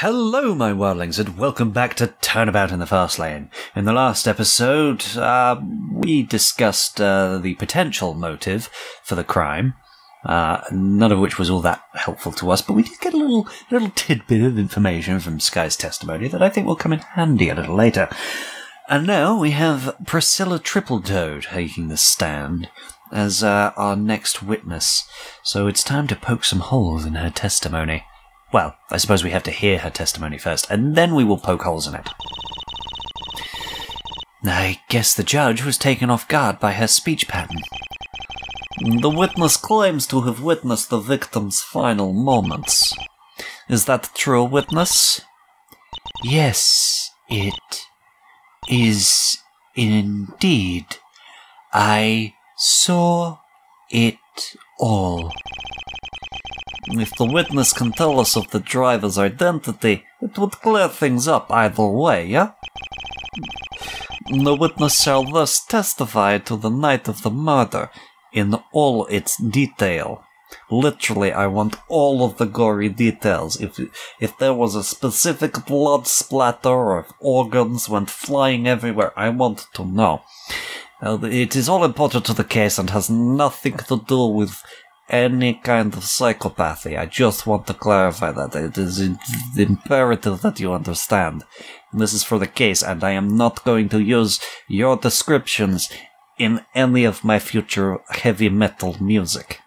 Hello, my wildlings, and welcome back to Turnabout in the Fast Lane. In the last episode, we discussed the potential motive for the crime, none of which was all that helpful to us, but we did get a little tidbit of information from Sky's testimony that I think will come in handy a little later. And now we have Priscilla Tripletoad taking the stand as our next witness, so it's time to poke some holes in her testimony. Well, I suppose we have to hear her testimony first, and then we will poke holes in it. I guess the judge was taken off guard by her speech pattern. The witness claims to have witnessed the victim's final moments. Is that true, witness? Yes, it is indeed. I saw it all. If the witness can tell us of the driver's identity, it would clear things up either way, yeah? The witness shall thus testify to the night of the murder in all its detail. Literally, I want all of the gory details. If there was a specific blood splatter or if organs went flying everywhere, I want to know. It is all important to the case and has nothing to do with any kind of psychopathy. I just want to clarify that. It is imperative that you understand. This is for the case, and I am not going to use your descriptions in any of my future heavy metal music.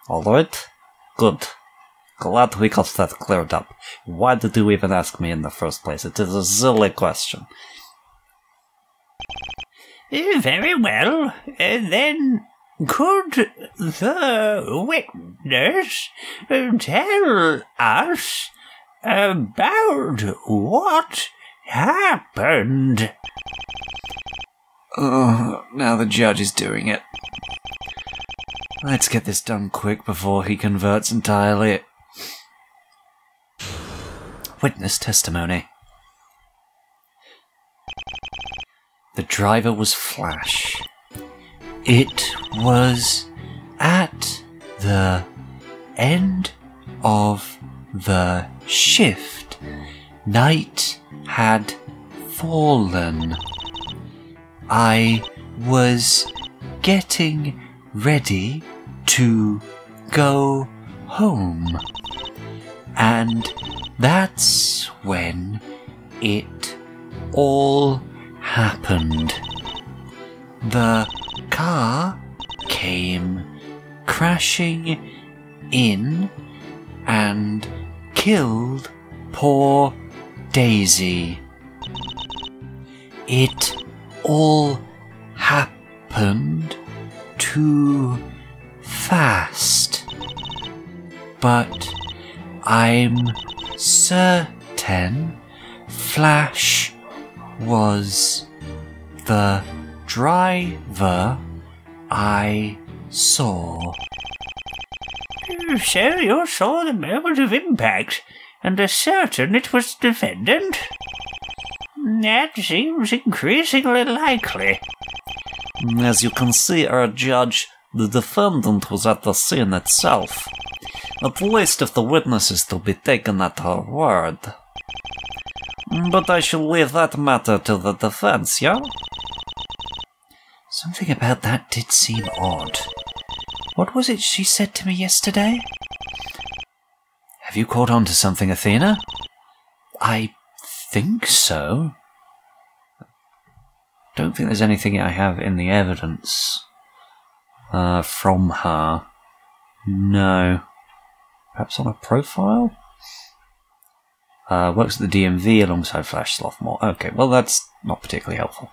Alright? Good. Glad we got that cleared up. Why did you even ask me in the first place? It is a silly question. Very well. Then could the witness tell us about what happened? Oh, now the judge is doing it. Let's get this done quick before he converts entirely. Witness testimony. The driver was Flash. It was at the end of the shift. Night had fallen. I was getting ready to go home. And that's when it all happened. The car came crashing in and killed poor Daisy. It all happened too fast, but I'm certain Flash was the driver I saw. So you saw the moment of impact, and are certain it was the defendant? That seems increasingly likely. As you can see, our judge, the defendant was at the scene itself. At least if the witness is to be taken at her word. But I shall leave that matter to the defense, yeah? Something about that did seem odd. What was it she said to me yesterday? Have you caught on to something, Athena? I think so. Don't think there's anything I have in the evidence from her. No. Perhaps on a profile? Works at the DMV alongside Flash Slothmore. Okay, well that's not particularly helpful.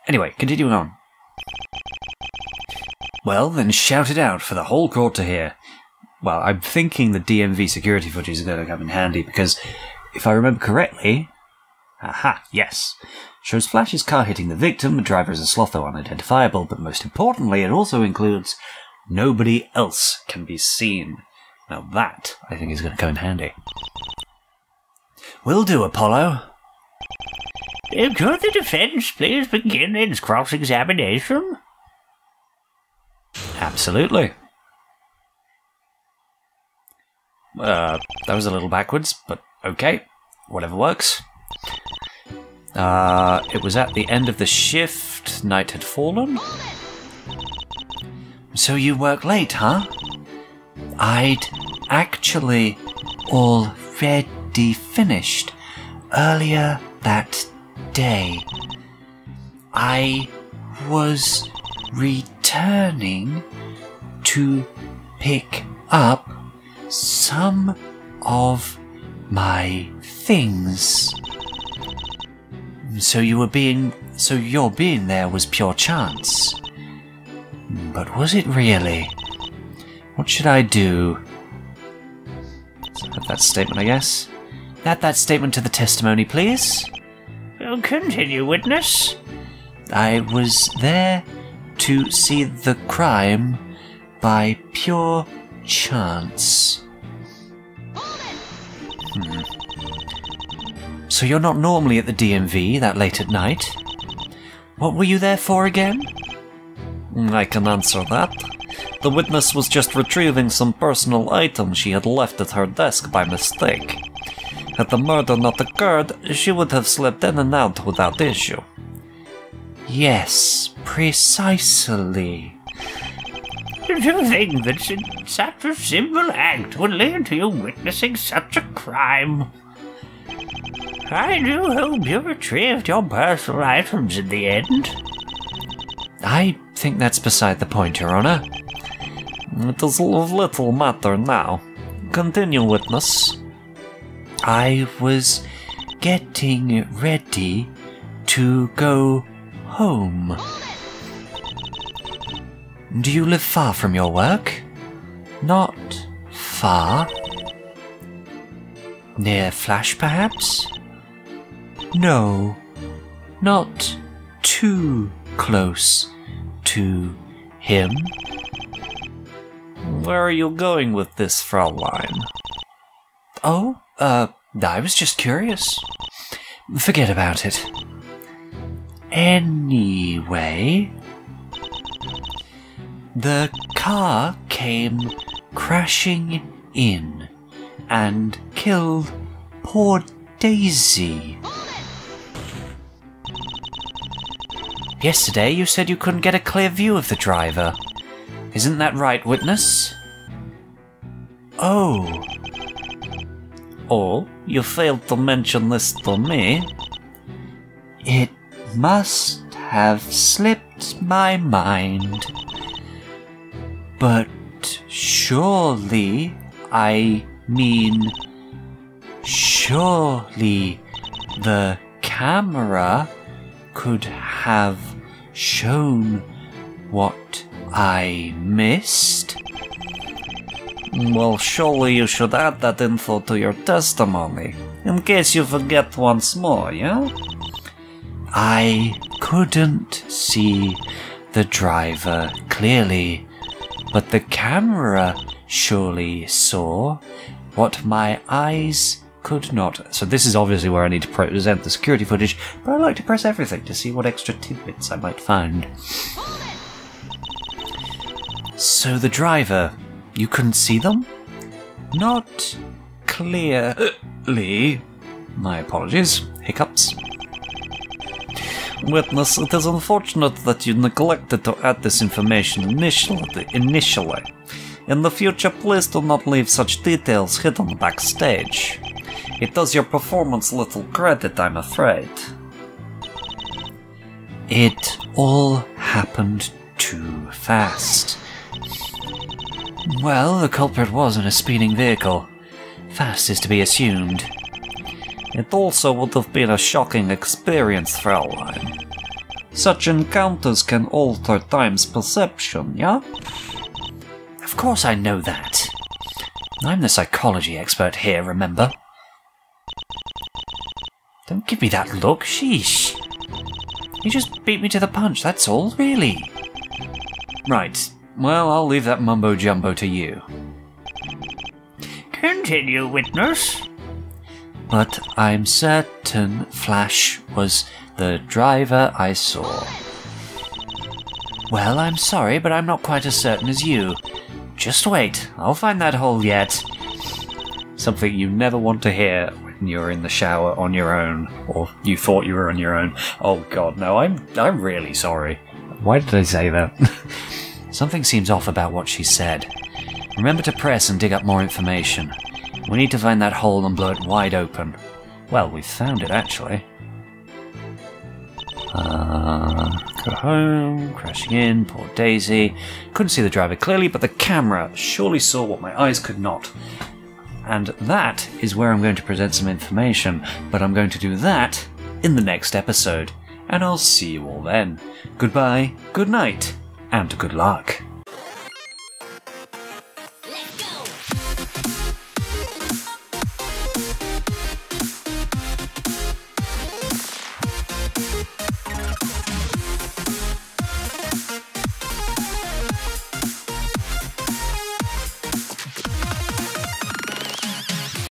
Anyway, continuing on. Well, then shout it out for the whole court to hear. Well, I'm thinking the DMV security footage is going to come in handy, because if I remember correctly... Aha, yes. Shows Flash's car hitting the victim, the driver is a sloth though unidentifiable, but most importantly, it also includes nobody else can be seen. Now that, I think, is going to come in handy. Will do, Apollo. Could the defence please begin its cross-examination? Absolutely. That was a little backwards, but okay. Whatever works. It was at the end of the shift. Night had fallen. So you work late, huh? I'd actually already finished earlier that day. I was returning to pick up some of my things. So your being there was pure chance. But was it really? What should I do? Add that statement, I guess. Add that statement to the testimony, please. Well, continue, witness. I was there to see the crime by pure chance. So you're not normally at the DMV that late at night? What were you there for again? I can answer that. The witness was just retrieving some personal items she had left at her desk by mistake. Had the murder not occurred, she would have slipped in and out without issue. Yes, precisely. To think that such a simple act would lead to you witnessing such a crime. I do hope you retrieved your personal items in the end. I think that's beside the point, Your Honor. It is of little matter now. Continue, witness. I was getting ready to go home. Do you live far from your work? Not far. Near Flash, perhaps? No, not too close to him. Where are you going with this, Fraulein? Oh, I was just curious. Forget about it. Anyway, the car came crashing in and killed poor Daisy. Yesterday you said you couldn't get a clear view of the driver. Isn't that right, witness? Oh. Oh, you failed to mention this to me. It must have slipped my mind. But surely, surely the camera could have shown what I missed? Well, surely you should add that info to your testimony, in case you forget once more, yeah? I couldn't see the driver clearly, but the camera surely saw what my eyes could not. So this is obviously where I need to present the security footage, but I like to press everything to see what extra tidbits I might find. So the driver, you couldn't see them? Not clearly. My apologies. Hiccups. Witness, it is unfortunate that you neglected to add this information initially. In the future, please do not leave such details hidden backstage. It does your performance little credit, I'm afraid. It all happened too fast. Well, the culprit was in a speeding vehicle. Fast is to be assumed. It also would have been a shocking experience, Fraulein. Such encounters can alter time's perception, yeah? Of course I know that. I'm the psychology expert here, remember? Don't give me that look, sheesh. You just beat me to the punch, that's all, really. Right, well, I'll leave that mumbo-jumbo to you. Continue, witness. But I'm certain Flash was the driver I saw. Well, I'm sorry, but I'm not quite as certain as you. Just wait, I'll find that hole yet. Something you never want to hear when you're in the shower on your own, or you thought you were on your own. Oh god, no, I'm really sorry. Why did I say that? Something seems off about what she said. Remember to press and dig up more information. We need to find that hole and blow it wide open. Well, we've found it, actually. Go home, crashing in, poor Daisy. Couldn't see the driver clearly, but the camera surely saw what my eyes could not. And that is where I'm going to present some information, but I'm going to do that in the next episode. And I'll see you all then. Goodbye, good night, and good luck.